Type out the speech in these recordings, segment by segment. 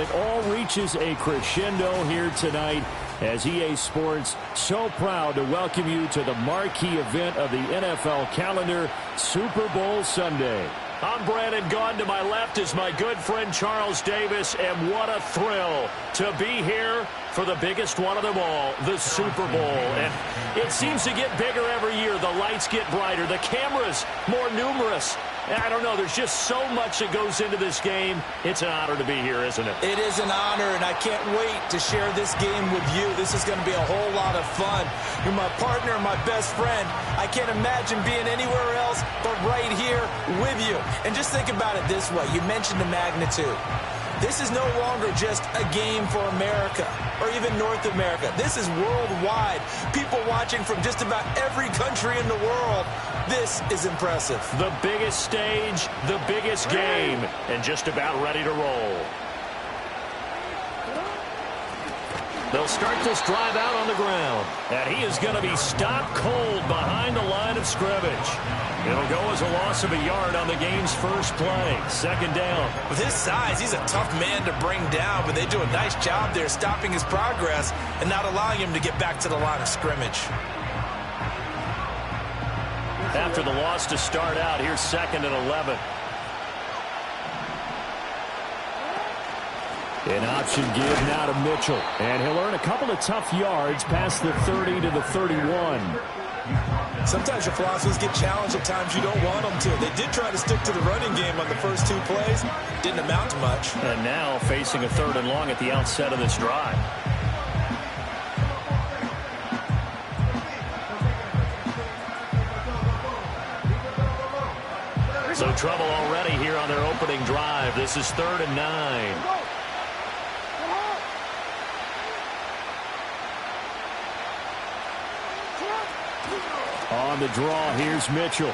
it all reaches a crescendo here tonight as EA Sports so proud to welcome you to the marquee event of the NFL calendar, Super Bowl Sunday. I'm Brandon Gaudin. To my left is my good friend Charles Davis, and what a thrill to be here for the biggest one of them all, the Super Bowl. And it seems to get bigger every year. The lights get brighter, the cameras more numerous. I don't know, there's just so much that goes into this game. It's an honor to be here, isn't it? It is an honor, and I can't wait to share this game with you. This is going to be a whole lot of fun. You're my partner, my best friend. I can't imagine being anywhere else but right here with you. And just think about it this way. You mentioned the magnitude. This is no longer just a game for America or even North America. This is worldwide. People watching from just about every country in the world. This is impressive. The biggest stage, the biggest game, and just about ready to roll. They'll start this drive out on the ground. And he is going to be stopped cold behind the line of scrimmage. It'll go as a loss of a yard on the game's first play. Second down. With his size, he's a tough man to bring down, but they do a nice job there stopping his progress and not allowing him to get back to the line of scrimmage. After the loss to start out, here's 2nd and 11. An option give now to Mitchell. And he'll earn a couple of tough yards past the 30 to the 31. Sometimes your philosophies get challenged at times you don't want them to. They did try to stick to the running game on the first 2 plays. Didn't amount to much. And now facing a 3rd and long at the outset of this drive. So trouble already here on their opening drive. This is 3rd and 9. On the draw, here's Mitchell.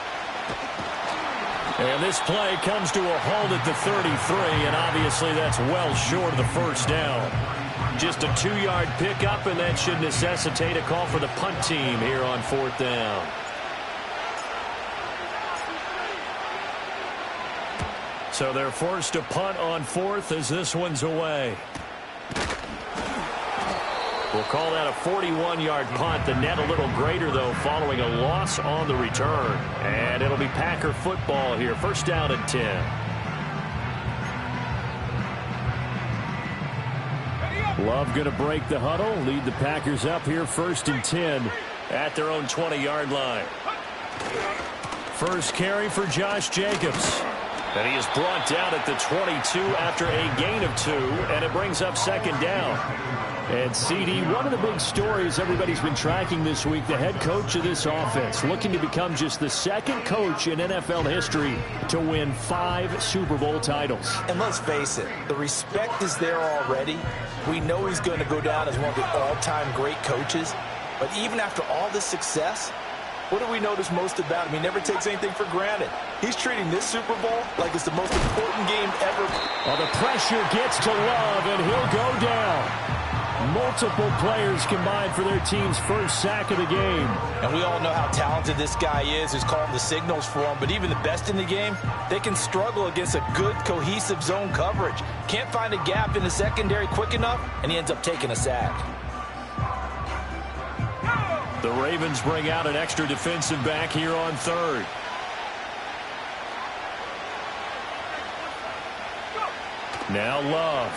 And this play comes to a halt at the 33, and obviously that's well short of the first down. Just a 2-yard pickup, and that should necessitate a call for the punt team here on 4th down. So they're forced to punt on 4th as this one's away. We'll call that a 41-yard punt. The net a little greater, though, following a loss on the return. And it'll be Packer football here. 1st down and 10. Love going to break the huddle. Lead the Packers up here 1st and 10 at their own 20-yard line. First carry for Josh Jacobs. And he is brought down at the 22 after a gain of 2. And it brings up 2nd down. And CD, one of the big stories everybody's been tracking this week, the head coach of this offense, looking to become just the 2nd coach in NFL history to win 5 Super Bowl titles. And let's face it, the respect is there already. We know he's going to go down as one of the all-time great coaches. But even after all this success, what do we notice most about him? He never takes anything for granted. He's treating this Super Bowl like it's the most important game ever. Well, the pressure gets to Love, and he'll go down. Multiple players combined for their team's first sack of the game. And we all know how talented this guy is, who's calling the signals for him. But even the best in the game, they can struggle against a good, cohesive zone coverage. Can't find a gap in the secondary quick enough, and he ends up taking a sack. The Ravens bring out an extra defensive back here on 3rd. Now Love.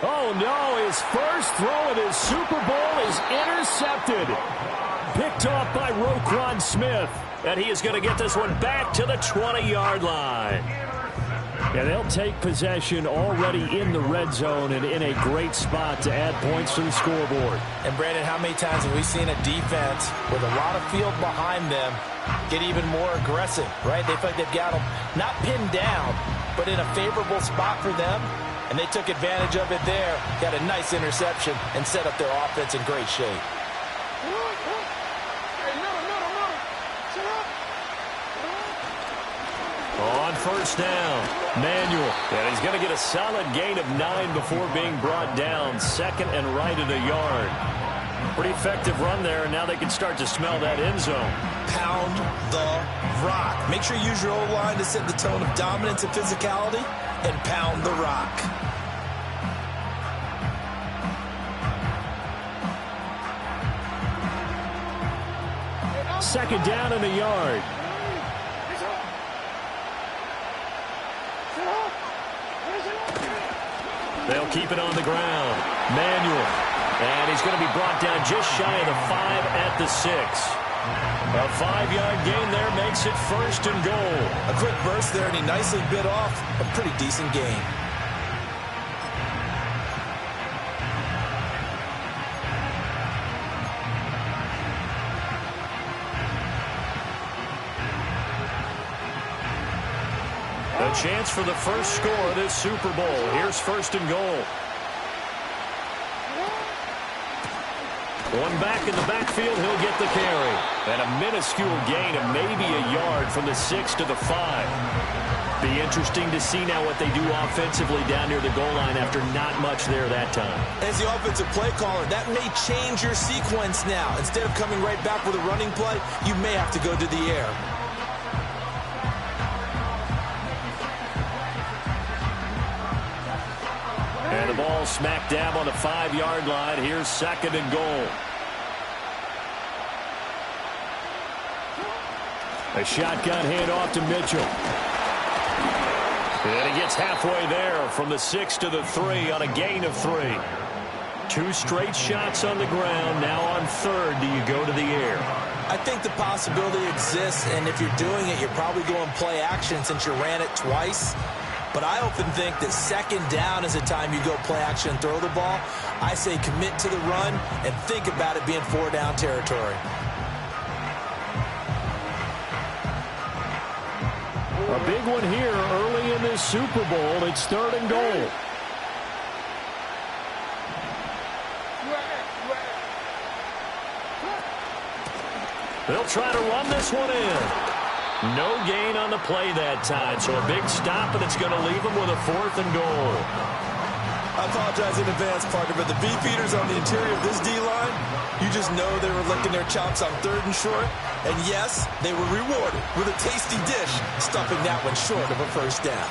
Oh, no, his first throw of his Super Bowl is intercepted. Picked off by Roquan Smith. And he is going to get this one back to the 20-yard line. And they'll take possession already in the red zone and in a great spot to add points to the scoreboard. And, Brandon, how many times have we seen a defense with a lot of field behind them get even more aggressive, right? They feel like they've got them not pinned down, but in a favorable spot for them. And they took advantage of it there, got a nice interception, and set up their offense in great shape. On 1st down, Manuel. And he's going to get a solid gain of 9 before being brought down. 2nd and right at a yard. Pretty effective run there, and now they can start to smell that end zone. Pound the rock. Make sure you use your O-line to set the tone of dominance and physicality, and pound the rock. Second down and a yard. They'll keep it on the ground. Manuel. And he's going to be brought down just shy of the 5 at the 6. A 5-yard gain there makes it first and goal. A quick burst there, and he nicely bit off a pretty decent gain. A chance for the first score of this Super Bowl. Here's first and goal. One back in the backfield, he'll get the carry. And a minuscule gain of maybe a yard from the 6 to the 5. Be interesting to see now what they do offensively down near the goal line after not much there that time. As the offensive play caller, that may change your sequence now. Instead of coming right back with a running play, you may have to go to the air. And the ball smack dab on the 5-yard line. Here's second and goal. A shotgun handoff to Mitchell. And he gets halfway there from the 6 to the 3 on a gain of 3. 2 straight shots on the ground. Now on third, do you go to the air? I think the possibility exists, and if you're doing it, you're probably going play action since you ran it twice. But I often think that second down is the time you go play action and throw the ball. I say commit to the run and think about it being 4-down territory. A big one here early in this Super Bowl. It's third and goal. They'll try to run this one in. No gain on the play that time, so a big stop, and it's going to leave them with a 4th and goal. I apologize in advance, partner, but the beefeaters on the interior of this D-line, you just know they were licking their chops on 3rd and short. And yes, they were rewarded with a tasty dish, stuffing that one short of a first down.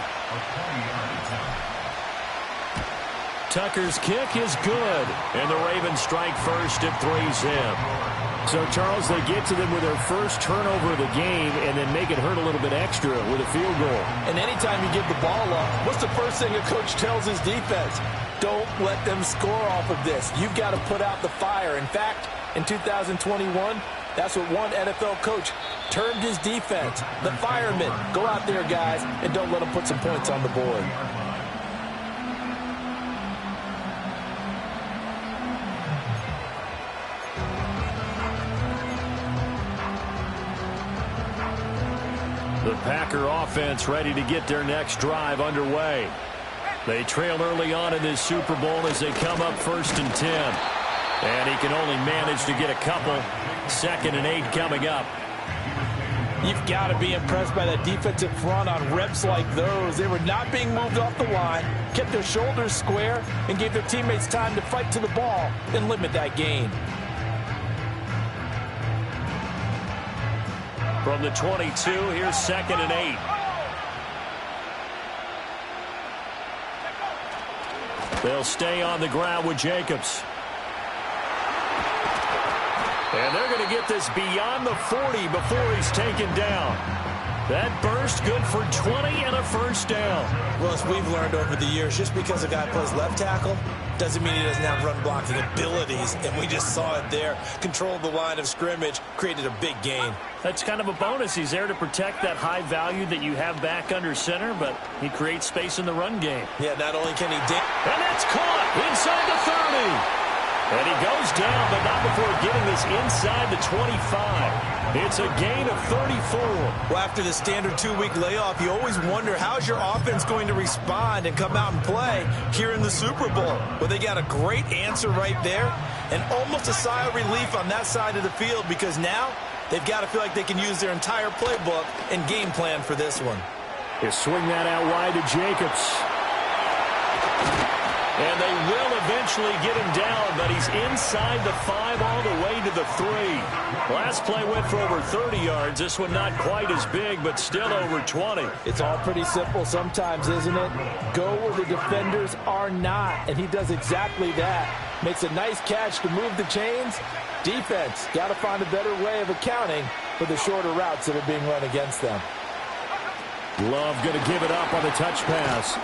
Tucker's kick is good, and the Ravens strike first. It 3's him. So, Charles, they get to them with their first turnover of the game and then make it hurt a little bit extra with a field goal. And anytime you give the ball up, what's the first thing a coach tells his defense? Don't let them score off of this. You've got to put out the fire. In fact, in 2021, that's what one NFL coach termed his defense. The firemen. Go out there, guys, and don't let them put some points on the board. The Packer offense ready to get their next drive underway. They trail early on in this Super Bowl as they come up 1st and 10. And he can only manage to get a couple. 2nd and 8 coming up. You've got to be impressed by that defensive front on reps like those. They were not being moved off the line, kept their shoulders square, and gave their teammates time to fight to the ball and limit that gain. From the 22, here's 2nd and 8. They'll stay on the ground with Jacobs. And they're going to get this beyond the 40 before he's taken down. That burst good for 20 and a first down. Well, as we've learned over the years, just because a guy plays left tackle doesn't mean he doesn't have run blocking abilities. And we just saw it there. Controlled the line of scrimmage, created a big gain. That's kind of a bonus. He's there to protect that high value that you have back under center, but he creates space in the run game. Yeah, not only can he dig. And that's caught inside the 30. And he goes down, but not before getting this inside the 25. It's a gain of 34. Well, after the standard 2-week layoff, you always wonder how's your offense going to respond and come out and play here in the Super Bowl. Well, they got a great answer right there and almost a sigh of relief on that side of the field because now they've got to feel like they can use their entire playbook and game plan for this one. They swing that out wide to Jacobs. And they will eventually get him down, but he's inside the 5 all the way to the 3. Last play went for over 30 yards. This one not quite as big, but still over 20. It's all pretty simple sometimes, isn't it? Go where the defenders are not, and he does exactly that. Makes a nice catch to move the chains. Defense, got to find a better way of accounting for the shorter routes that are being run against them. Love going to give it up on the touch pass.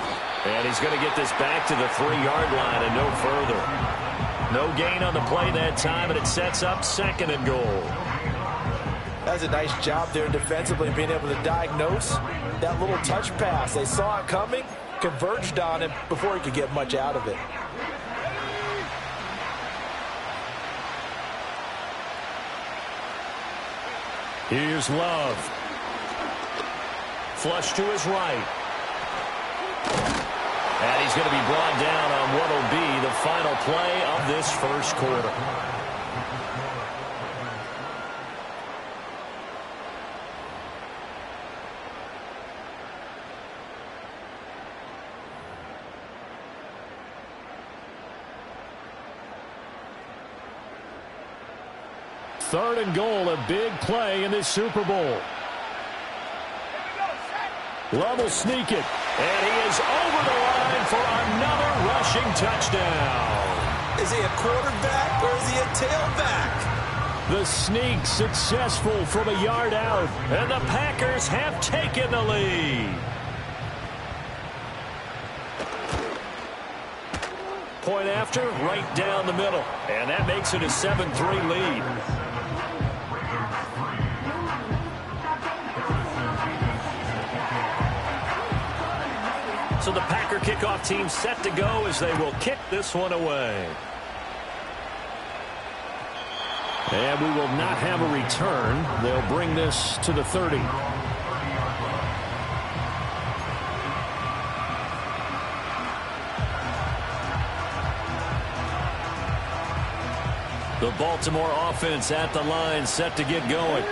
And he's going to get this back to the 3-yard line and no further. No gain on the play that time, and it sets up 2nd and goal. That's a nice job there defensively, being able to diagnose that little touch pass. They saw it coming, converged on it before he could get much out of it. Here's Love. Flush to his right. And he's going to be brought down on what will be the final play of this first quarter. Third and goal, a big play in this Super Bowl. Love will sneak it, and he is over the line for another rushing touchdown. Is he a quarterback or is he a tailback? The sneak successful from a yard out, and the Packers have taken the lead. Point after, right down the middle, and that makes it a 7-3 lead. So the Packer kickoff team set to go as they will kick this one away. And we will not have a return. They'll bring this to the 30. The Baltimore offense at the line, set to get going.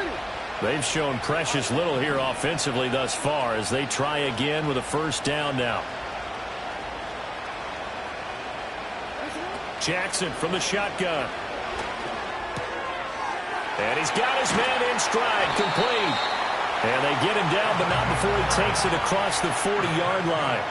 They've shown precious little here offensively thus far as they try again with a first down now. Jackson from the shotgun. And he's got his man in stride, complete. And they get him down, but not before he takes it across the 40-yard line.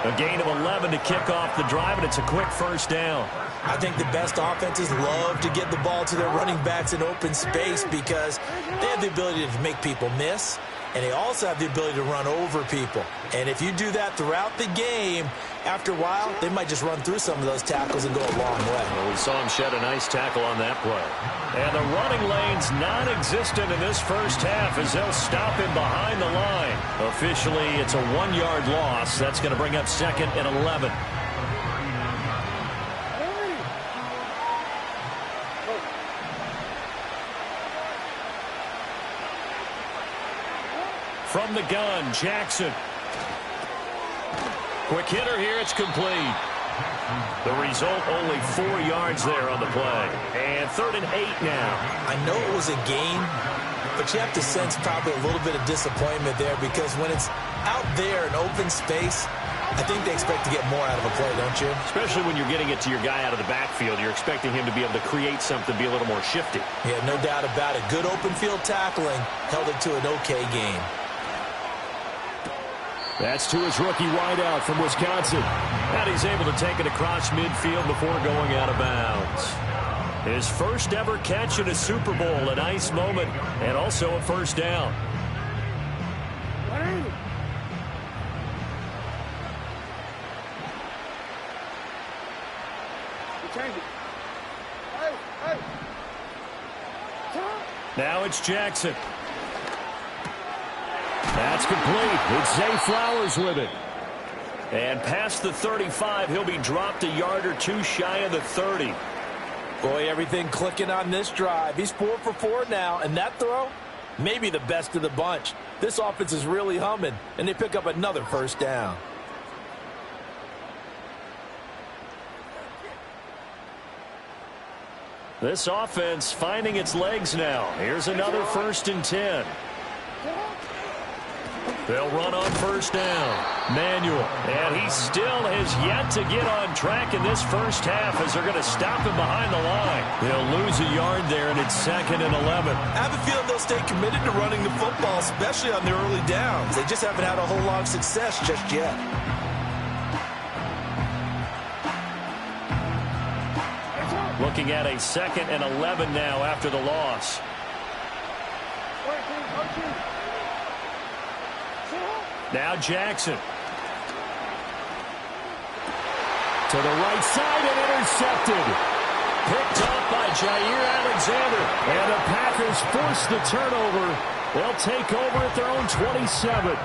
A gain of 11 to kick off the drive, and it's a quick first down. I think the best offenses love to get the ball to their running backs in open space because they have the ability to make people miss, and they also have the ability to run over people. And if you do that throughout the game, after a while, they might just run through some of those tackles and go a long way. Well, we saw him shed a nice tackle on that play. And the running lane's non-existent in this first half as they'll stop him behind the line. Officially, it's a 1-yard loss. That's going to bring up 2nd and 11. From the gun, Jackson. Quick hitter here, it's complete. The result, only 4 yards there on the play. And 3rd and 8 now. I know it was a gain, but you have to sense probably a little bit of disappointment there because when it's out there in open space, I think they expect to get more out of a play, don't you? Especially when you're getting it to your guy out of the backfield. You're expecting him to be able to create something, be a little more shifty. Yeah, no doubt about it. Good open field tackling held it to an okay game. That's to his rookie wideout from Wisconsin. And he's able to take it across midfield before going out of bounds. His first ever catch in a Super Bowl, a nice moment, and also a first down. Now it's Jackson. That's complete. It's Zay Flowers with it. And past the 35, he'll be dropped a yard or two shy of the 30. Boy, everything clicking on this drive. He's 4 for 4 now, and that throw, maybe the best of the bunch. This offense is really humming, and they pick up another first down. This offense finding its legs now. Here's another 1st and 10. They'll run on first down. Manuel. And he still has yet to get on track in this first half as they're going to stop him behind the line. They'll lose a yard there, and it's 2nd and 11. I have a feeling they'll stay committed to running the football, especially on their early downs. They just haven't had a whole lot of success just yet. Looking at a 2nd and 11 now after the loss. Now Jackson. To the right side and intercepted. Picked up by Jair Alexander. And the Packers force the turnover. They'll take over at their own 27.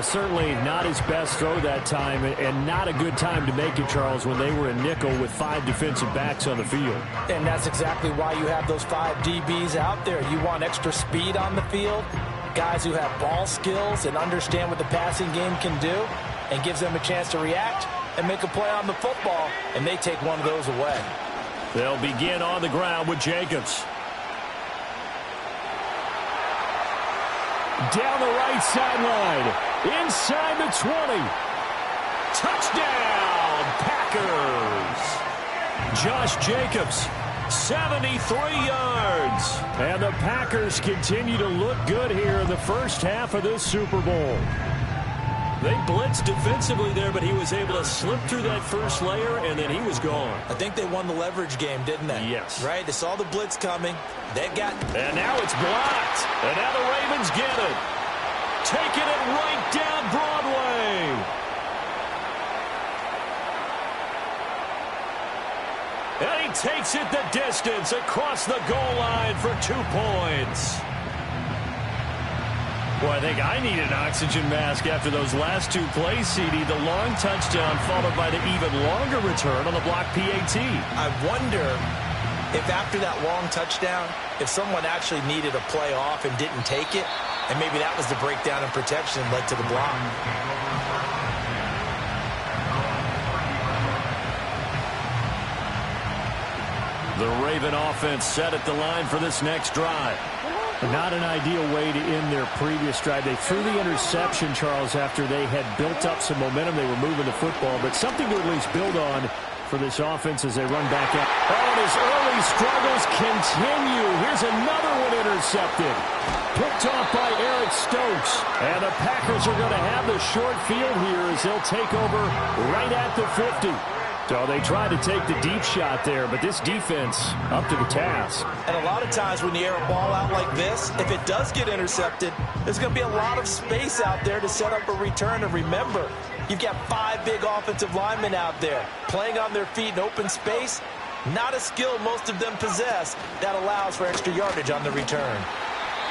Certainly not his best throw that time, and not a good time to make it, Charles, when they were in nickel with 5 defensive backs on the field. And that's exactly why you have those 5 DBs out there. You want extra speed on the field, guys who have ball skills and understand what the passing game can do, and gives them a chance to react and make a play on the football, and they take one of those away. They'll begin on the ground with Jacobs. Down the right sideline. Inside the 20. Touchdown, Packers. Josh Jacobs, 73 yards. And the Packers continue to look good here in the first half of this Super Bowl. They blitzed defensively there, but he was able to slip through that first layer, and then he was gone. I think they won the leverage game, didn't they? Yes. Right? They saw the blitz coming. They got... And now it's blocked. And now the Ravens get it. Taking it right down Broadway. And he takes it the distance across the goal line for 2 points. Boy, I think I need an oxygen mask after those last 2 plays, CD. The long touchdown followed by the even longer return on the block PAT. I wonder if after that long touchdown, if someone actually needed a play off and didn't take it, and maybe that was the breakdown in protection that led to the block. The Raven offense set at the line for this next drive. Not an ideal way to end their previous drive. They threw the interception, Charles, after they had built up some momentum. They were moving the football, but something to at least build on for this offense as they run back out. Oh, and his early struggles continue. Here's another one intercepted. Picked off by Eric Stokes. And the Packers are going to have the short field here as they'll take over right at the 50. So they tried to take the deep shot there, but this defense up to the task. And a lot of times when you air a ball out like this, if it does get intercepted, there's going to be a lot of space out there to set up a return. And remember, you've got 5 big offensive linemen out there playing on their feet in open space. Not a skill most of them possess that allows for extra yardage on the return.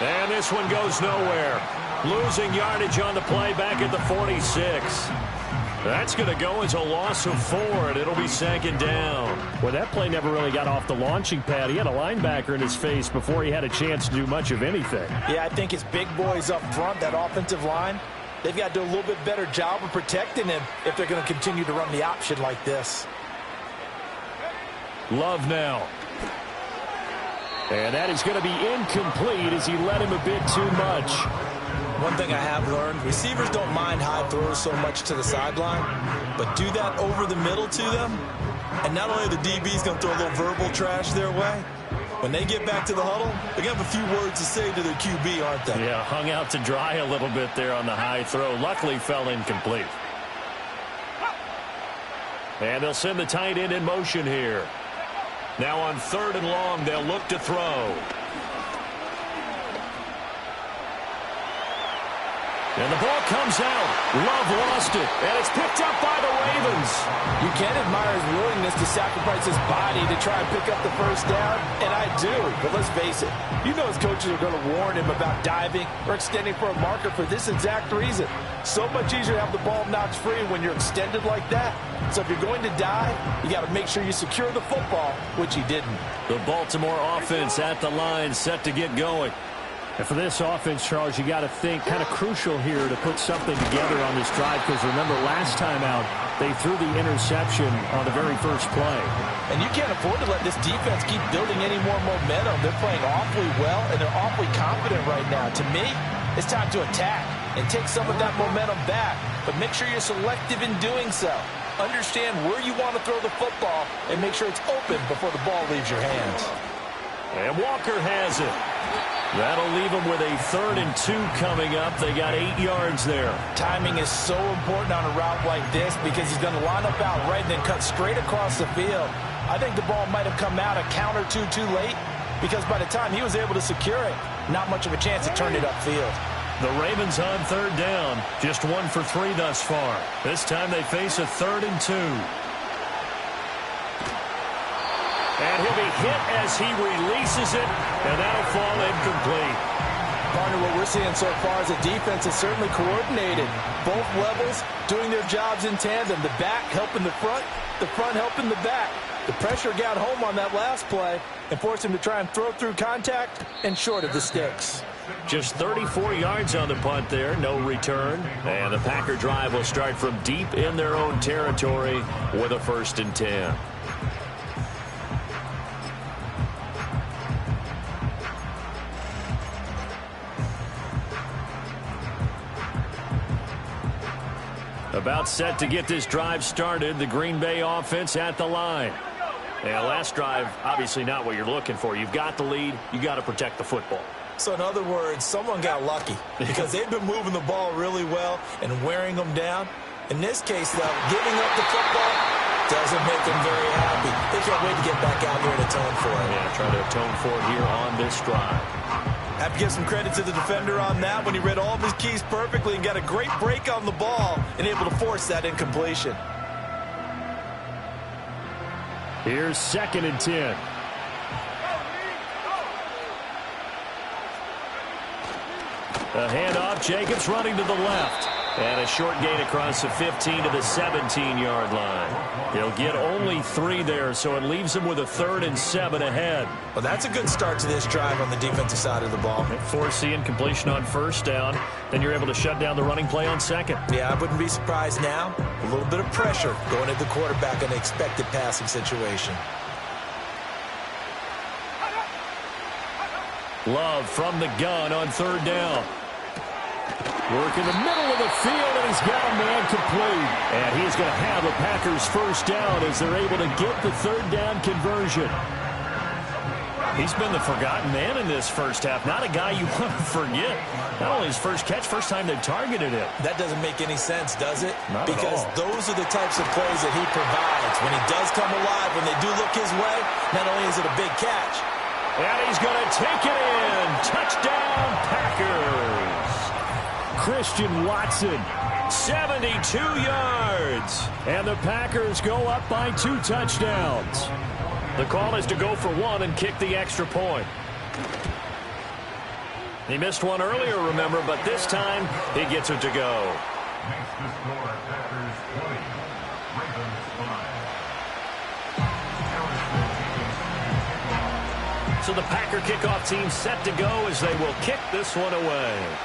And this one goes nowhere. Losing yardage on the play back at the 46. That's going to go as a loss of 4, and it'll be 2nd down. Well, that play never really got off the launching pad. He had a linebacker in his face before he had a chance to do much of anything. Yeah, I think his big boys up front, that offensive line, they've got to do a little bit better job of protecting him if they're going to continue to run the option like this. Love now. And that is going to be incomplete as he led him a bit too much. One thing I have learned, receivers don't mind high throws so much to the sideline, but do that over the middle to them, and not only are the DBs going to throw a little verbal trash their way, when they get back to the huddle, they're going to have a few words to say to their QB, aren't they? Yeah, hung out to dry a little bit there on the high throw. Luckily fell incomplete. And they'll send the tight end in motion here. Now on 3rd and long, they'll look to throw. And the ball comes out. Love lost it. And it's picked up by the Ravens. You can't admire his willingness to sacrifice his body to try and pick up the first down. And I do. But let's face it. You know his coaches are going to warn him about diving or extending for a marker for this exact reason. So much easier to have the ball knocked free when you're extended like that. So if you're going to dive, you got to make sure you secure the football, which he didn't. The Baltimore offense at the line, set to get going. And for this offense, Charles, you got to think kind of crucial here to put something together on this drive, because remember, last time out, they threw the interception on the very first play. And you can't afford to let this defense keep building any more momentum. They're playing awfully well, and they're awfully confident right now. To me, it's time to attack. and take some of that momentum back. But make sure you're selective in doing so. Understand where you want to throw the football and make sure it's open before the ball leaves your hands. And Walker has it. That'll leave them with a 3rd and 2 coming up. They got 8 yards there. Timing is so important on a route like this because he's going to line up out right and then cut straight across the field. I think the ball might have come out a count or two too late because by the time he was able to secure it, not much of a chance to turn it upfield. The Ravens on 3rd down. Just 1 for 3 thus far. This time they face a 3rd and 2. And he'll be hit as he releases it, and that'll fall incomplete. Partner, what we're seeing so far is the defense is certainly coordinated. Both levels doing their jobs in tandem. The back helping the front helping the back. The pressure got home on that last play and forced him to try and throw through contact and short of the sticks. Just 34 yards on the punt there, no return. And the Packer drive will start from deep in their own territory with a 1st and 10. About set to get this drive started. The Green Bay offense at the line. Yeah, last drive, obviously not what you're looking for. You've got the lead. You got to protect the football. So in other words, someone got lucky because they've been moving the ball really well and wearing them down. In this case, though, giving up the football doesn't make them very happy. They can't wait to get back out here and atone for it. Yeah, try to atone for it here on this drive. Have to give some credit to the defender on that when he read all of his keys perfectly and got a great break on the ball and able to force that incompletion. Here's 2nd and 10. A handoff, Jacobs running to the left. And a short gain across the 15 to the 17-yard line. He'll get only 3 there, so it leaves him with a 3rd and 7 ahead. Well, that's a good start to this drive on the defensive side of the ball. Force the incompletion on 1st down. Then you're able to shut down the running play on 2nd. Yeah, I wouldn't be surprised now. A little bit of pressure going at the quarterback in an expected passing situation. Love from the gun on 3rd down. Work in the middle of the field, and he's got a man complete. And he's going to have the Packers 1st down as they're able to get the 3rd down conversion. He's been the forgotten man in this first half. Not a guy you want to forget. Not only his first catch, first time they've targeted him. That doesn't make any sense, does it? Not because at all. Those are the types of plays that he provides. When he does come alive, when they do look his way, not only is it a big catch. And he's going to take it in. Touchdown, Packers. Christian Watson, 72 yards. And the Packers go up by 2 touchdowns. The call is to go for 1 and kick the extra point. He missed one earlier, remember, but this time he gets it to go. So the Packer kickoff team set to go as they will kick this one away.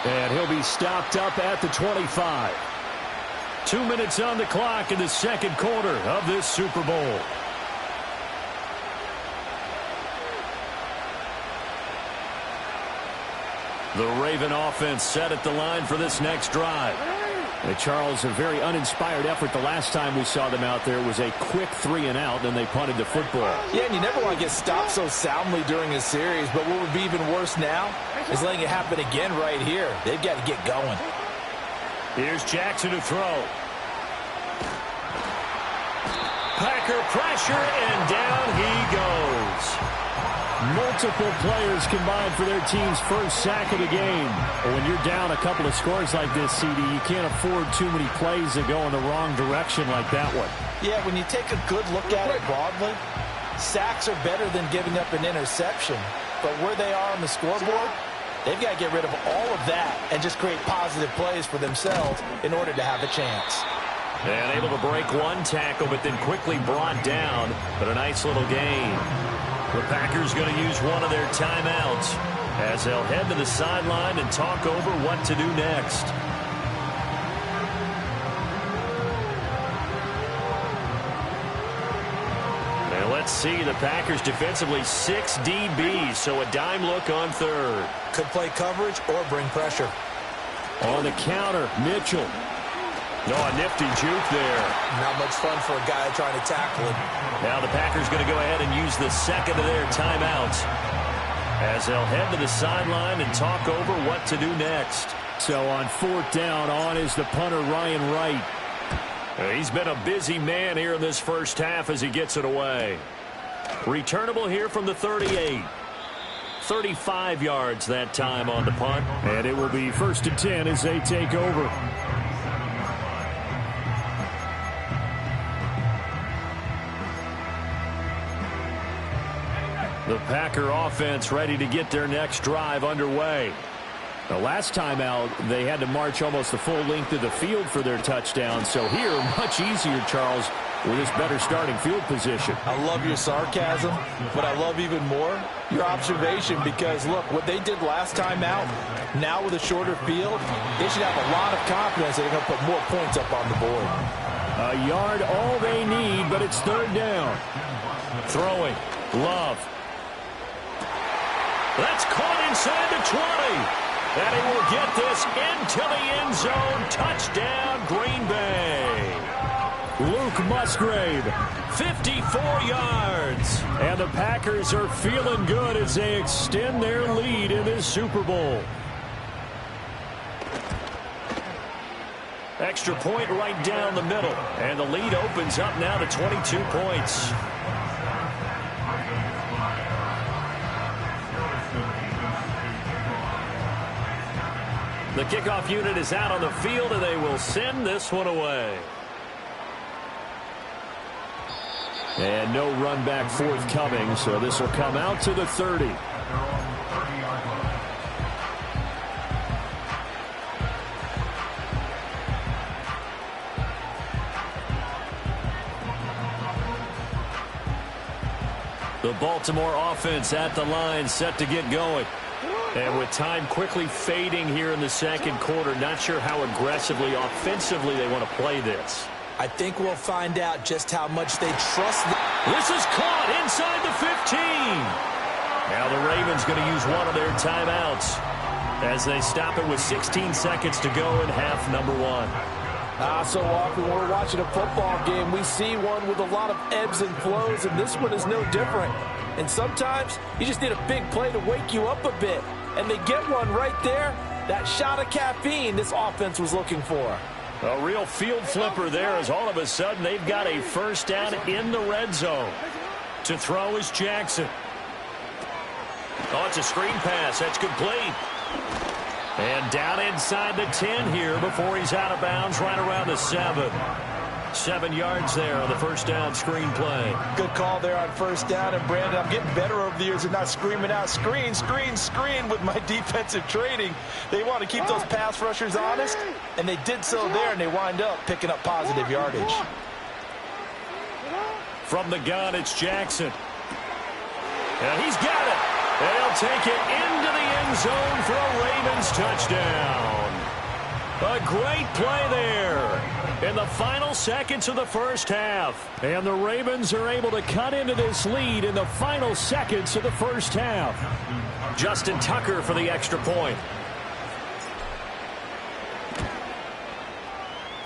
And he'll be stopped up at the 25. 2 minutes on the clock in the 2nd quarter of this Super Bowl. The Raven offense set at the line for this next drive. And Charles, a very uninspired effort the last time we saw them out there. It was a quick 3 and out, then they punted the football. Yeah, and you never want to get stopped so soundly during a series, but what would be even worse now is letting it happen again right here. They've got to get going. Here's Jackson to throw. Packer pressure, and down he goes. Multiple players combined for their team's first sack of the game. But when you're down a couple of scores like this, CD, you can't afford too many plays that go in the wrong direction like that one. Yeah, when you take a good look at it broadly, sacks are better than giving up an interception. But where they are on the scoreboard, they've got to get rid of all of that and just create positive plays for themselves in order to have a chance. And able to break one tackle, but then quickly brought down. But a nice little gain. The Packers going to use one of their timeouts as they'll head to the sideline and talk over what to do next. Let's see, the Packers defensively 6 DBs, so a dime look on third. Could play coverage or bring pressure. On the counter, Mitchell. No, a nifty juke there. Not much fun for a guy trying to tackle it. Now the Packers going to go ahead and use the second of their timeouts as they'll head to the sideline and talk over what to do next. So on fourth down, on is the punter, Ryan Wright. He's been a busy man here in this first half as he gets it away. Returnable here from the 38. 35 yards that time on the punt. And it will be 1st and 10 as they take over. The Packer offense ready to get their next drive underway. The last time out, they had to march almost the full length of the field for their touchdown. So here, much easier, Charles, with this better starting field position. I love your sarcasm, but I love even more your observation because, look, what they did last time out, now with a shorter field, they should have a lot of confidence they're going to put more points up on the board. A yard all they need, but it's third down. Throwing. Love. That's caught inside the 20. And he will get this into the end zone. Touchdown, Green Bay. Luke Musgrave, 54 yards. And the Packers are feeling good as they extend their lead in this Super Bowl. Extra point right down the middle. And the lead opens up now to 22 points. The kickoff unit is out on the field, and they will send this one away. And no run back forthcoming, so this will come out to the 30. The Baltimore offense at the line, set to get going. And with time quickly fading here in the second quarter, not sure how aggressively, offensively they want to play this. I think we'll find out just how much they trust. This is caught inside the 15. Now the Ravens going to use one of their timeouts as they stop it with 16 seconds to go in half number one. So often when we're watching a football game, we see one with a lot of ebbs and flows, and this one is no different. And sometimes you just need a big play to wake you up a bit. And they get one right there. That shot of caffeine this offense was looking for. A real field flipper there as all of a sudden they've got a first down in the red zone. To throw is Jackson. Oh, it's a screen pass. That's complete. And down inside the 10 here before he's out of bounds right around the 7. 7 yards there on the first down screen play. Good call there on first down. And, Brandon, I'm getting better over the years and not screaming out screen, screen, screen with my defensive training. They want to keep those pass rushers honest, and they did so there, and they wind up picking up positive yardage. From the gun, it's Jackson. And he's got it. And he'll take it into the end zone for a Ravens touchdown. A great play there in the final seconds of the first half. And the Ravens are able to cut into this lead in the final seconds of the first half. Justin Tucker for the extra point.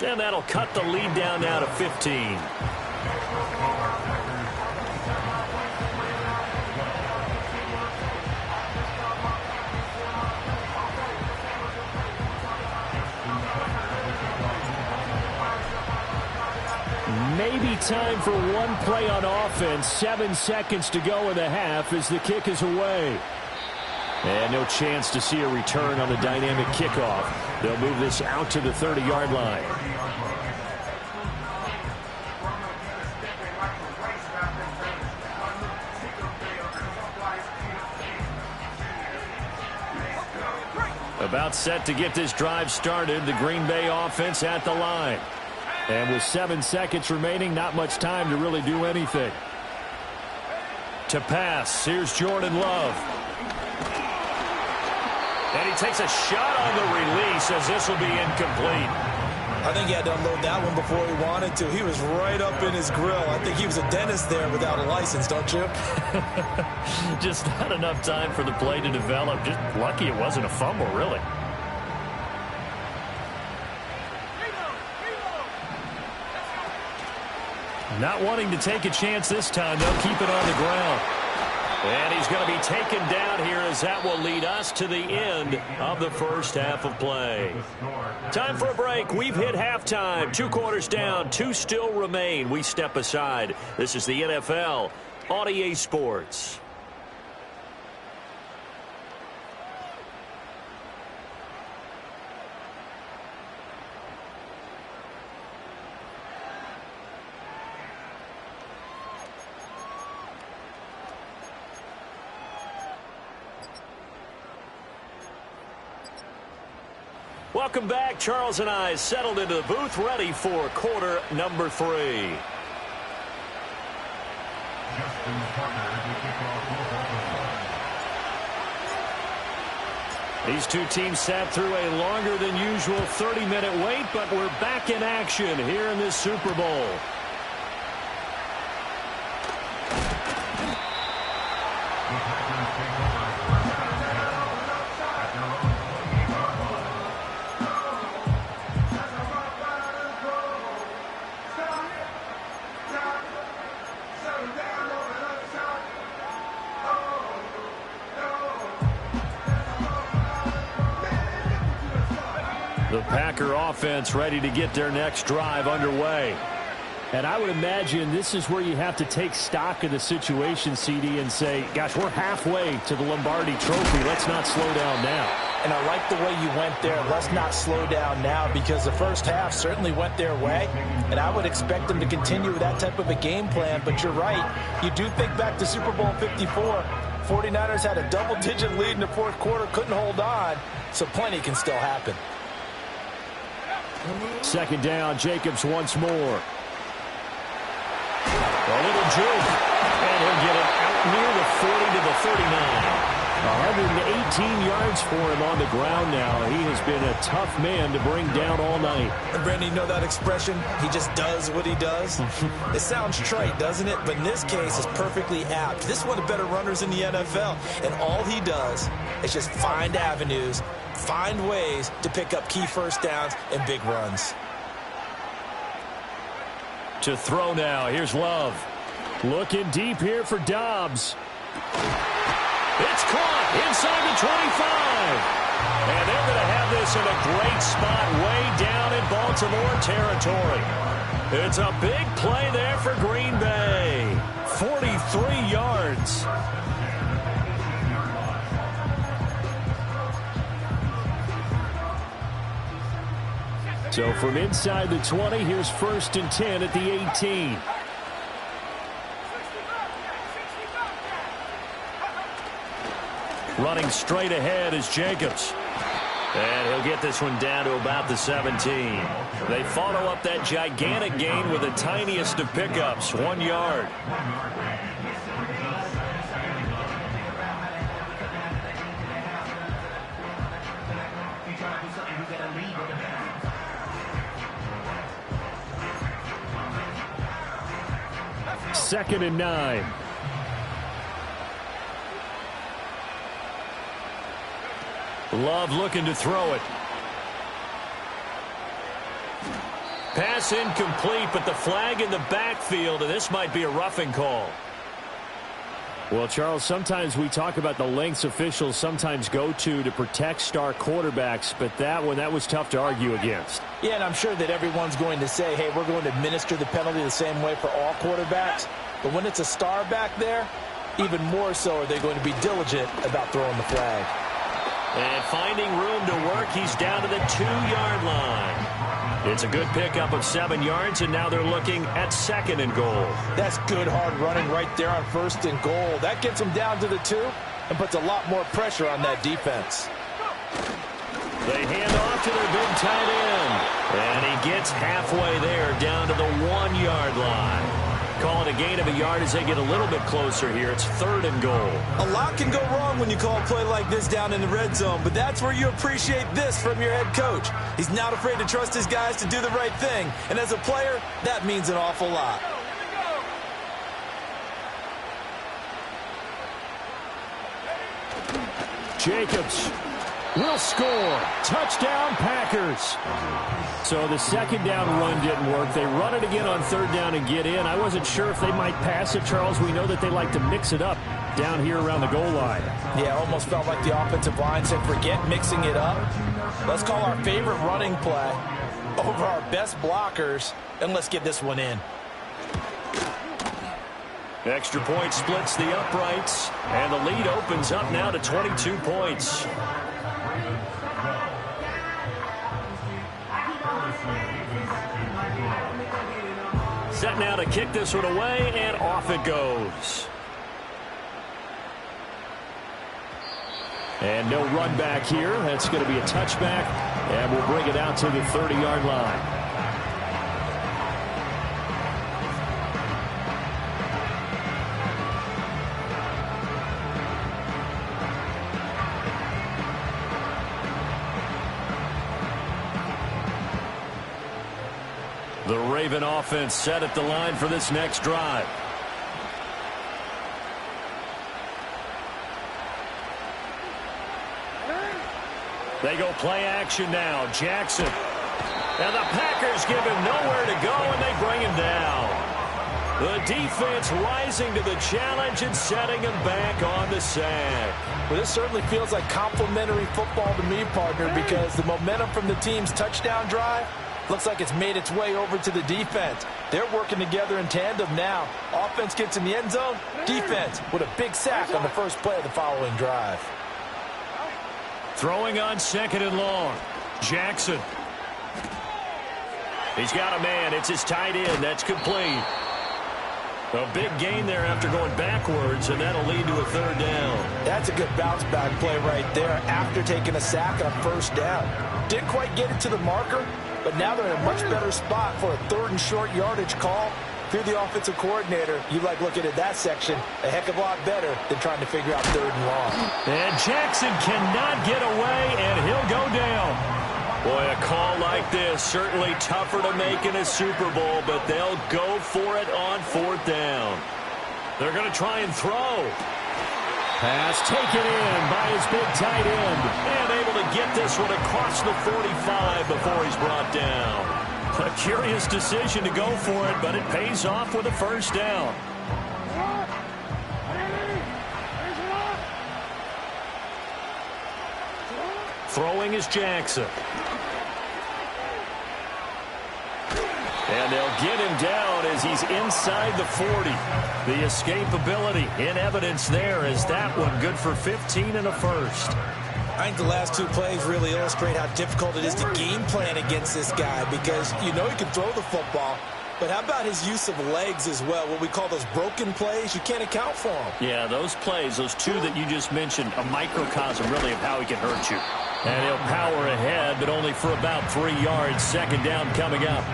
And that'll cut the lead down now to 15. Maybe time for one play on offense. 7 seconds to go in the half as the kick is away. And no chance to see a return on the dynamic kickoff. They'll move this out to the 30-yard line. About set to get this drive started. The Green Bay offense at the line. And with 7 seconds remaining, not much time to really do anything. To pass, here's Jordan Love. And he takes a shot on the release as this will be incomplete. I think he had to unload that one before he wanted to. He was right up in his grill. I think he was a dentist there without a license, don't you? Just not enough time for the play to develop. Just lucky it wasn't a fumble, really. Not wanting to take a chance this time. They'll keep it on the ground. And he's going to be taken down here as that will lead us to the end of the first half of play. Time for a break. We've hit halftime. 2 quarters down. 2 still remain. We step aside. This is the NFL on EA Sports. Welcome back. Charles and I settled into the booth, ready for quarter number 3. These two teams sat through a longer than usual 30-minute wait, but we're back in action here in this Super Bowl. The Packer offense ready to get their next drive underway. And I would imagine this is where you have to take stock of the situation, CD, and say, gosh, we're halfway to the Lombardi Trophy. Let's not slow down now. And I like the way you went there. Let's not slow down now, because the first half certainly went their way. And I would expect them to continue with that type of a game plan. But you're right. You do think back to Super Bowl 54. 49ers had a double-digit lead in the fourth quarter, couldn't hold on. So plenty can still happen. Second down, Jacobs once more. A little juke, and he'll get it out near the 40 to the 39. 118 yards for him on the ground now. He has been a tough man to bring down all night. And Brandon, you know that expression? He just does what he does? It sounds trite, doesn't it? But in this case, it's perfectly apt. This is one of the better runners in the NFL. And all he does is just find avenues, find ways to pick up key first downs and big runs. To throw now. Here's Love. Looking deep here for Dobbs. It's caught inside the 25. And they're going to have this in a great spot way down in Baltimore territory. It's a big play there for Green Bay. 43 yards. So from inside the 20, here's 1st and 10 at the 18. Running straight ahead is Jacobs. And he'll get this one down to about the 17. They follow up that gigantic gain with the tiniest of pickups, 1 yard. Second and 9. Love looking to throw it. Pass incomplete, but the flag in the backfield, and this might be a roughing call. Well, Charles, sometimes we talk about the lengths officials sometimes go to protect star quarterbacks, but that was tough to argue against. Yeah, and I'm sure that everyone's going to say, hey, we're going to administer the penalty the same way for all quarterbacks. But when it's a star back there, even more so are they going to be diligent about throwing the flag. And finding room to work, he's down to the 2-yard line. It's a good pickup of 7 yards, and now they're looking at 2nd and goal. That's good hard running right there on 1st and goal. That gets them down to the 2 and puts a lot more pressure on that defense. They hand off to their big tight end. And he gets halfway there, down to the 1-yard line. call it a gain of a yard as they get a little bit closer here. It's 3rd and goal. A lot can go wrong when you call a play like this down in the red zone, but that's where you appreciate this from your head coach. He's not afraid to trust his guys to do the right thing, and as a player, that means an awful lot. Jacobs will score. Touchdown, Packers. So the 2nd down run didn't work. They run it again on 3rd down and get in. I wasn't sure if they might pass it, Charles. We know that they like to mix it up down here around the goal line. Yeah, almost felt like the offensive line said, forget mixing it up. Let's call our favorite running play over our best blockers, and let's get this one in. Extra point splits the uprights, and the lead opens up now to 22 points. Set now to kick this one away, and off it goes. And no run back here. That's going to be a touchback, and we'll bring it out to the 30-yard line. The Raven offense set at the line for this next drive. They go play action now. Jackson. And the Packers give him nowhere to go, and they bring him down. The defense rising to the challenge and setting him back on the sack. Well, this certainly feels like complimentary football to me, partner, because the momentum from the team's touchdown drive looks like it's made its way over to the defense. They're working together in tandem now. Offense gets in the end zone. Defense with a big sack on the first play of the following drive. Throwing on 2nd and long. Jackson. He's got a man. It's his tight end. That's complete. A big gain there after going backwards, and that'll lead to a 3rd down. That's a good bounce-back play right there after taking a sack on 1st down. Didn't quite get it to the marker, but now they're in a much better spot for a 3rd and short yardage call. If you're the offensive coordinator, you like looking at that section a heck of a lot better than trying to figure out 3rd and long. And Jackson cannot get away, and he'll go down. Boy, a call like this, certainly tougher to make in a Super Bowl, but they'll go for it on 4th down. They're going to try and throw. Pass taken in by his big tight end, and able to get this one across the 45 before he's brought down. A curious decision to go for it, but it pays off with a 1st down. Throwing is Jackson. And they'll get him down as he's inside the 40. The escapability in evidence there as that one good for 15 and a 1st. I think the last 2 plays really illustrate how difficult it is to game plan against this guy, because you know he can throw the football, but how about his use of legs as well? What we call those broken plays, you can't account for them. Yeah, those plays, those 2 that you just mentioned, a microcosm really of how he can hurt you. And he'll power ahead, but only for about 3 yards. 2nd down coming up.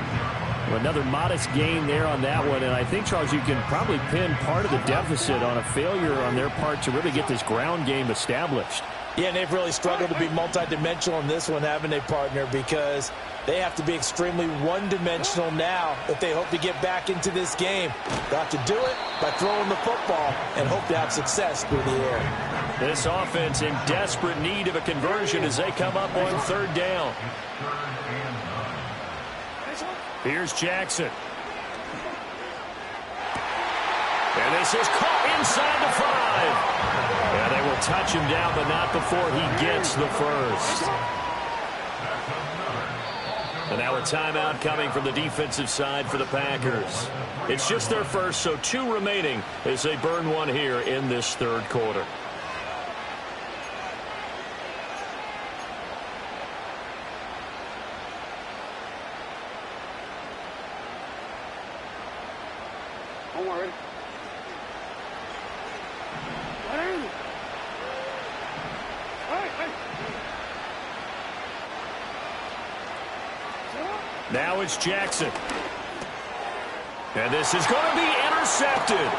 Another modest gain there on that one, and I think, Charles, you can probably pin part of the deficit on a failure on their part to really get this ground game established. Yeah, and they've really struggled to be multidimensional in this one, haven't they, partner? Because they have to be extremely one-dimensional now if they hope to get back into this game. Got to do it by throwing the football and hope to have success through the air. This offense in desperate need of a conversion as they come up on 3rd down. Here's Jackson. And this is caught inside the 5. Yeah, they will touch him down, but not before he gets the 1st. And now a timeout coming from the defensive side for the Packers. It's just their 1st, so 2 remaining as they burn one here in this 3rd quarter. Don't worry. Now it's Jackson. And this is going to be intercepted. intercepted.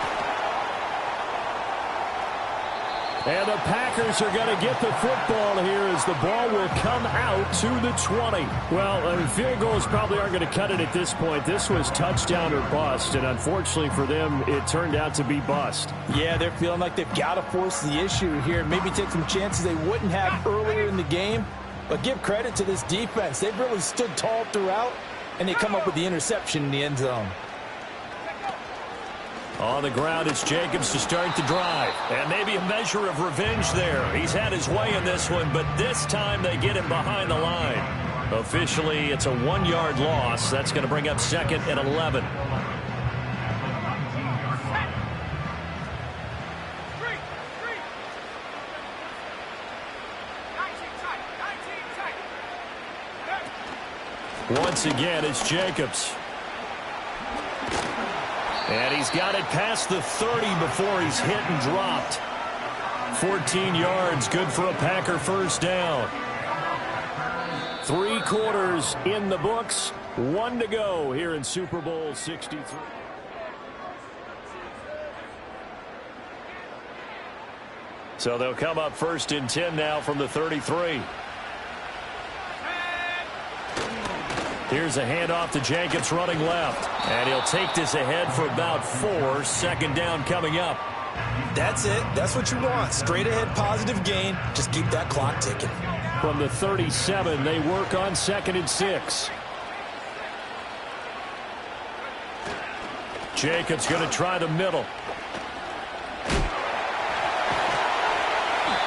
And the Packers are going to get the football here as the ball will come out to the 20. Well, I mean, field goals probably aren't going to cut it at this point. This was touchdown or bust, and unfortunately for them, it turned out to be bust. Yeah, they're feeling like they've got to force the issue here, maybe take some chances they wouldn't have earlier in the game. But give credit to this defense. They've really stood tall throughout, and they come up with the interception in the end zone. On the ground, it's Jacobs to start the drive. And maybe a measure of revenge there. He's had his way in this one, but this time they get him behind the line. Officially, it's a 1-yard loss. That's going to bring up 2nd and 11. Once again, it's Jacobs. And he's got it past the 30 before he's hit and dropped. 14 yards, good for a Packer first down. 3 quarters in the books. 1 to go here in Super Bowl 63. So they'll come up 1st and 10 now from the 33. Here's a handoff to Jacobs running left. And he'll take this ahead for about 4. 2nd down coming up. That's it. That's what you want. Straight ahead positive gain. Just keep that clock ticking. From the 37, they work on 2nd and 6. Jacobs going to try the middle.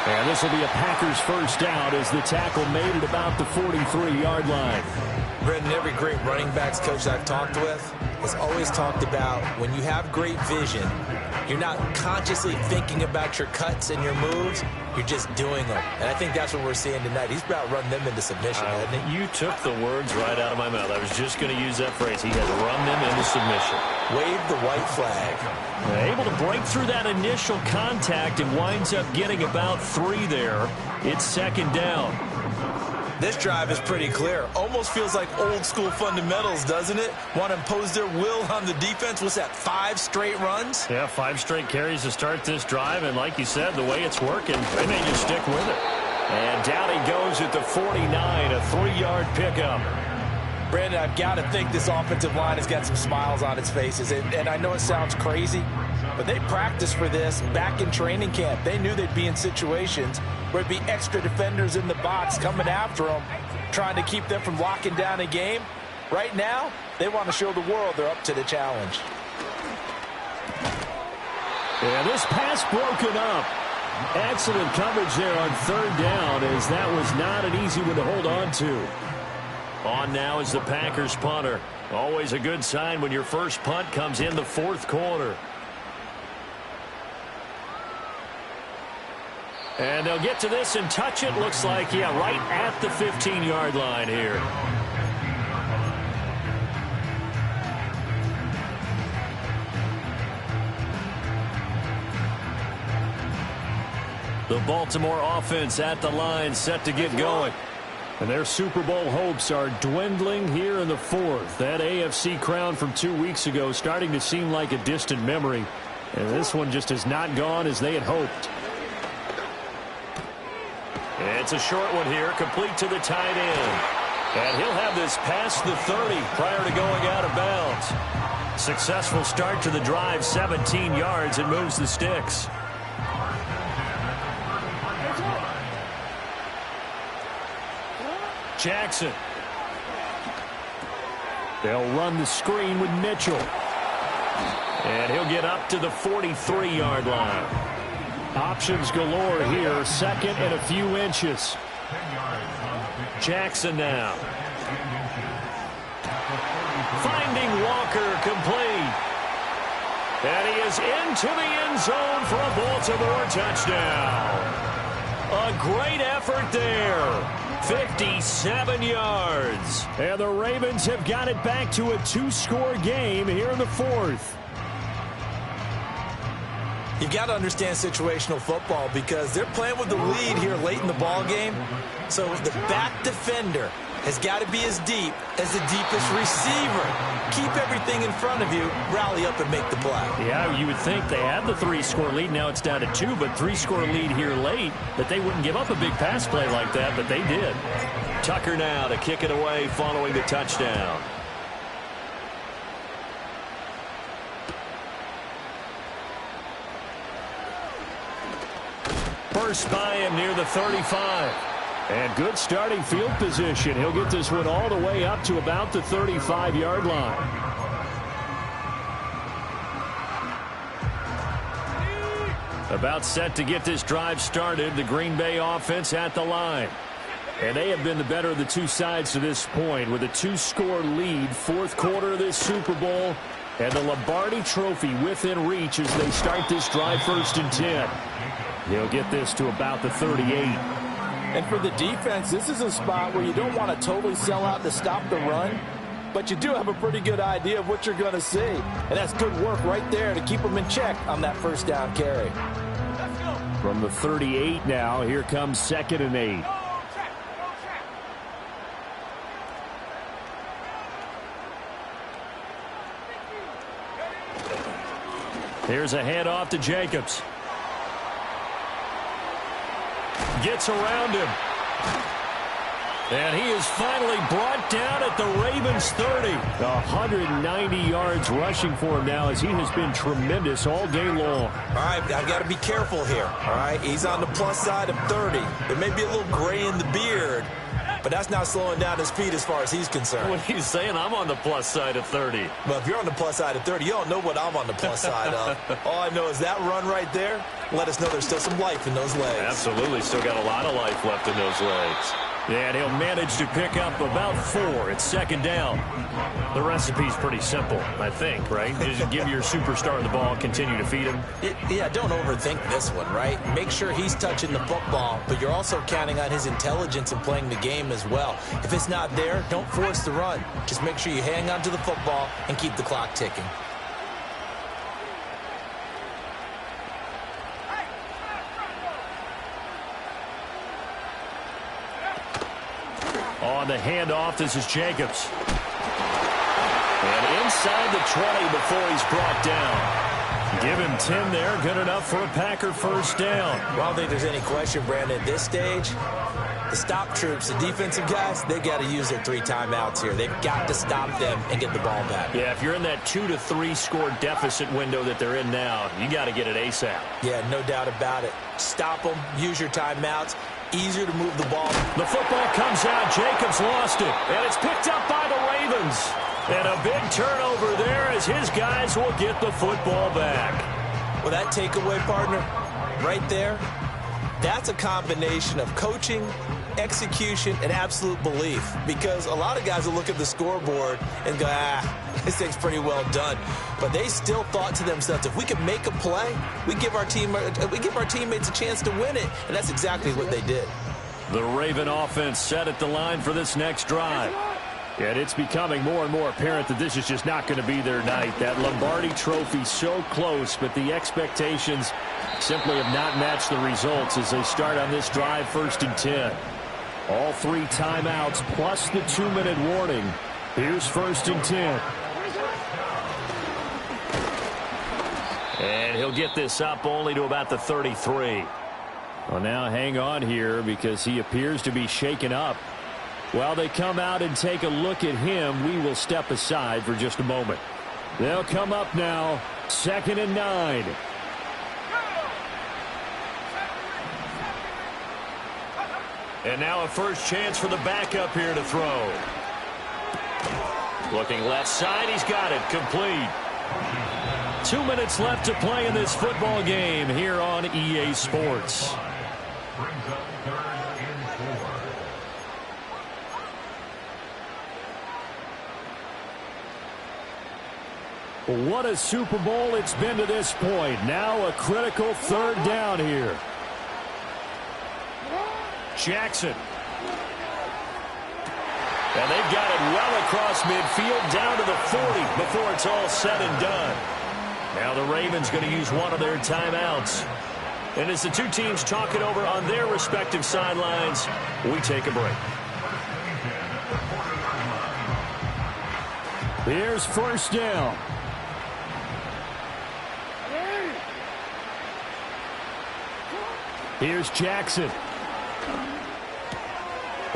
And this will be a Packers first down as the tackle made at about the 43-yard line. Brendan, every great running backs coach I've talked with has always talked about when you have great vision, you're not consciously thinking about your cuts and your moves, you're just doing them. And I think that's what we're seeing tonight. He's about running them into submission, hasn't he? You took the words right out of my mouth. I was just going to use that phrase. He has run them into submission. Wave the white flag. Able to break through that initial contact and winds up getting about 3 there. It's 2nd down. This drive is pretty clear. Almost feels like old school fundamentals, doesn't it? Want to impose their will on the defense. What's that, 5 straight runs? Yeah, 5 straight carries to start this drive. And like you said, the way it's working, they may just stick with it. And down he goes at the 49, a 3-yard pickup. Brandon, I've got to think this offensive line has got some smiles on its faces. And I know it sounds crazy, but they practiced for this back in training camp. They knew they'd be in situations where it'd be extra defenders in the box coming after them, trying to keep them from locking down a game. Right now, they want to show the world they're up to the challenge. Yeah, this pass broken up. Excellent coverage there on 3rd down, as that was not an easy one to hold on to. On now is the Packers punter. Always a good sign when your first punt comes in the 4th quarter. And they'll get to this and touch it. Looks like, yeah, right at the 15-yard line here. The Baltimore offense at the line, set to get going. And their Super Bowl hopes are dwindling here in the 4th. That AFC crown from 2 weeks ago starting to seem like a distant memory. And this one just has not gone as they had hoped. It's a short one here, complete to the tight end. And he'll have this past the 30 prior to going out of bounds. Successful start to the drive, 17 yards, and moves the sticks. Jackson. They'll run the screen with Mitchell. And he'll get up to the 43-yard line. Options galore here. 2nd and a few inches. Jackson now. Finding Walker complete. And he is into the end zone for a Baltimore touchdown. A great effort there. 57 yards. And the Ravens have got it back to a 2-score game here in the 4th. You've got to understand situational football because they're playing with the lead here late in the ball game. So the back defender has got to be as deep as the deepest receiver. Keep everything in front of you, rally up and make the play. Yeah, you would think they had the 3-score lead. Now it's down to 2, but 3-score lead here late, that they wouldn't give up a big pass play like that, but they did. Tucker now to kick it away following the touchdown. First by him near the 35. And good starting field position. He'll get this one all the way up to about the 35-yard line. About set to get this drive started. The Green Bay offense at the line. And they have been the better of the two sides to this point with a 2-score lead. Fourth quarter of this Super Bowl. And the Lombardi Trophy within reach as they start this drive 1st and 10. He'll get this to about the 38. And for the defense, this is a spot where you don't want to totally sell out to stop the run, but you do have a pretty good idea of what you're going to see. And that's good work right there to keep them in check on that first down carry. From the 38 now, here comes 2nd and 8. Here's a handoff to Jacobs. Gets around him. And he is finally brought down at the Ravens 30. 190 yards rushing for him now as he has been tremendous all day long. All right, I've got to be careful here. All right, he's on the plus side of 30. There may be a little gray in the beard, but that's not slowing down his feet as far as he's concerned. What he's saying, I'm on the plus side of 30. Well, if you're on the plus side of 30, you don't know what I'm on the plus side of. All I know is that run right there, let us know there's still some life in those legs. Absolutely, still got a lot of life left in those legs. Yeah, and he'll manage to pick up about 4 at 2nd down. The recipe's pretty simple, I think, right? Just give your superstar the ball, continue to feed him. Yeah, don't overthink this one, right? Make sure he's touching the football, but you're also counting on his intelligence in playing the game as well. If it's not there, don't force the run. Just make sure you hang on to the football and keep the clock ticking. On the handoff, this is Jacobs. And inside the 20 before he's brought down. Give him 10 there. Good enough for a Packer first down. Well, I don't think there's any question, Brandon, at this stage, the stop troops, the defensive guys, they got to use their 3 timeouts here. They've got to stop them and get the ball back. Yeah, if you're in that 2 to 3 score deficit window that they're in now, you got to get it ASAP. Yeah, no doubt about it. Stop them, use your timeouts. Easier to move the ball. The football comes out. Jacobs lost it. And it's picked up by the Ravens. And a big turnover there as his guys will get the football back. Well, that takeaway, partner, right there, that's a combination of coaching, execution, and absolute belief. Because a lot of guys will look at the scoreboard and go, this thing's pretty well done. But they still thought to themselves, if we can make a play, we give our teammates a chance to win it. And that's exactly what they did. The Raven offense set at the line for this next drive. And it's becoming more and more apparent that this is just not going to be their night. That Lombardi Trophy so close, but the expectations simply have not matched the results as they start on this drive 1st and 10. All 3 timeouts plus the 2-minute warning. Here's 1st and 10. And he'll get this up only to about the 33. Well, now hang on here because he appears to be shaken up. While they come out and take a look at him, we will step aside for just a moment. They'll come up now, 2nd and 9. And now a first chance for the backup here to throw. Looking left side, he's got it, complete. 2 minutes left to play in this football game here on EA Sports. What a Super Bowl it's been to this point. Now a critical 3rd down here. Jackson. And they've got it well across midfield down to the 40 before it's all said and done. Now the Ravens going to use one of their timeouts. And as the two teams talk it over on their respective sidelines, we take a break. Here's first down. Here's Jackson.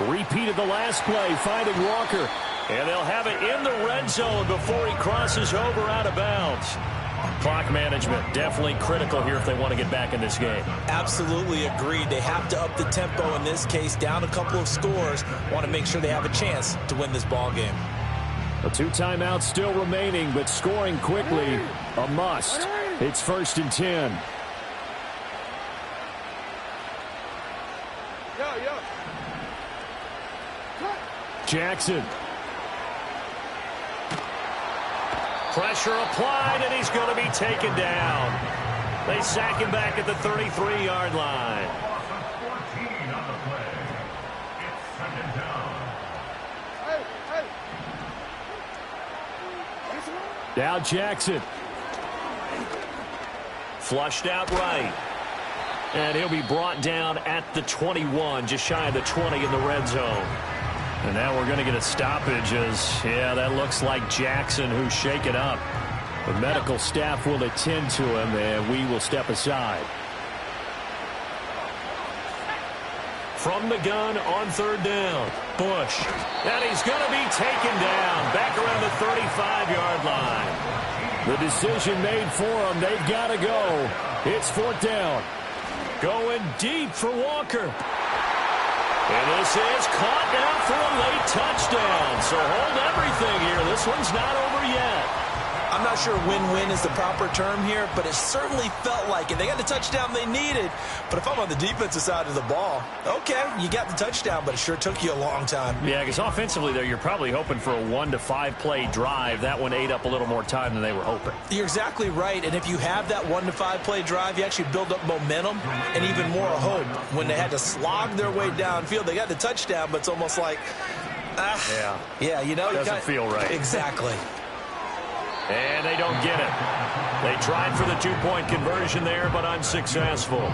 Repeat of the last play, finding Walker. And they'll have it in the red zone before he crosses over out of bounds. Clock management, definitely critical here if they want to get back in this game. Absolutely agreed. They have to up the tempo in this case, down a couple of scores. Want to make sure they have a chance to win this ball game. A 2 timeouts still remaining, but scoring quickly, a must. It's 1st and 10. Jackson. Pressure applied, and he's going to be taken down. They sack him back at the 33-yard line. Now Jackson. Flushed out right. And he'll be brought down at the 21, just shy of the 20 in the red zone. And now we're going to get a stoppage as, yeah, that looks like Jackson who's shaken up. The medical staff will attend to him, and we will step aside. From the gun on 3rd down, Bush. And he's going to be taken down back around the 35-yard line. The decision made for him. They've got to go. It's 4th down. Going deep for Walker. And this is caught down for a late touchdown. So hold everything here. This one's not over yet. I'm not sure win-win is the proper term here, but it certainly felt like it. They got the touchdown they needed. But if I'm on the defensive side of the ball, okay, you got the touchdown, but it sure took you a long time. Yeah, because offensively there, you're probably hoping for a 1 to 5 play drive. That one ate up a little more time than they were hoping. You're exactly right. And if you have that 1 to 5 play drive, you actually build up momentum and even more hope. When they had to slog their way downfield, they got the touchdown, but it's almost like, yeah, you know, doesn't feel right. Exactly. And they don't get it. They tried for the 2-point conversion there, but unsuccessful.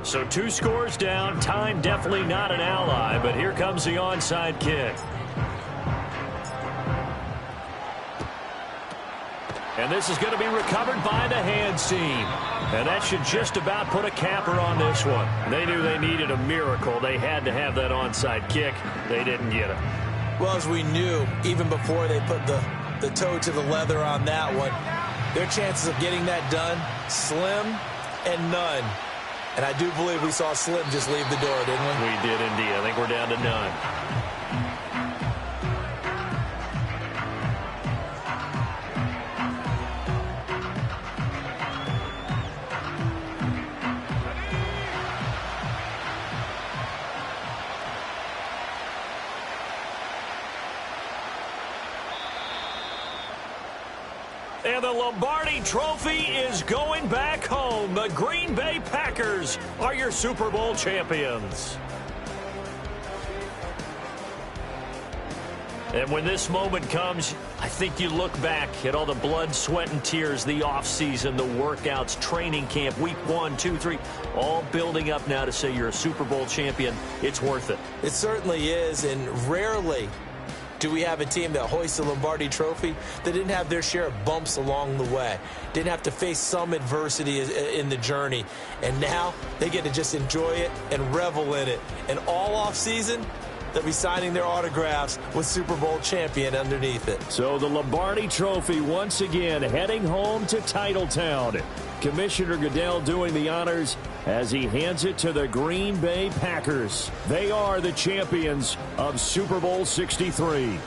So 2 scores down. Time definitely not an ally, but here comes the onside kick. And this is going to be recovered by the hands team. And that should just about put a capper on this one. They knew they needed a miracle. They had to have that onside kick. They didn't get it. Well, as we knew, even before they put the toe to the leather on that one, their chances of getting that done, slim and none. And I do believe we saw Slim just leave the door, didn't we? We did indeed. I think we're down to none. And the Lombardi Trophy is going back home. The Green Bay Packers are your Super Bowl champions. And when this moment comes, I think you look back at all the blood, sweat, and tears, the offseason, the workouts, training camp, week 1, 2, 3, all building up now to say you're a Super Bowl champion. It's worth it. It certainly is, and rarely do we have a team that hoists the Lombardi Trophy that didn't have their share of bumps along the way, didn't have to face some adversity in the journey, and now they get to just enjoy it and revel in it. And all off season, they'll be signing their autographs with Super Bowl champion underneath it. So the Lombardi Trophy once again heading home to Titletown. Commissioner Goodell doing the honors as he hands it to the Green Bay Packers. They are the champions of Super Bowl 63.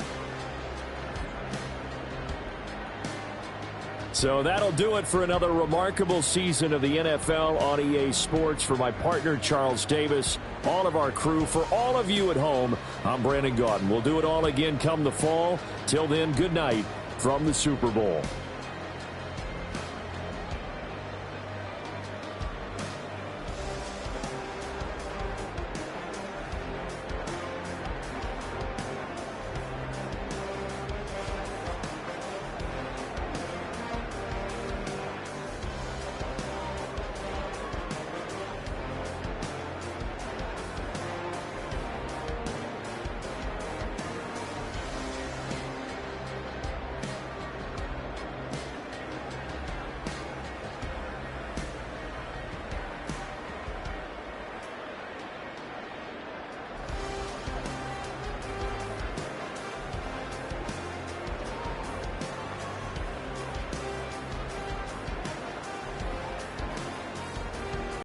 So that'll do it for another remarkable season of the NFL on EA Sports. For my partner, Charles Davis, all of our crew, for all of you at home, I'm Brandon Gaudin. We'll do it all again come the fall. Till then, good night from the Super Bowl.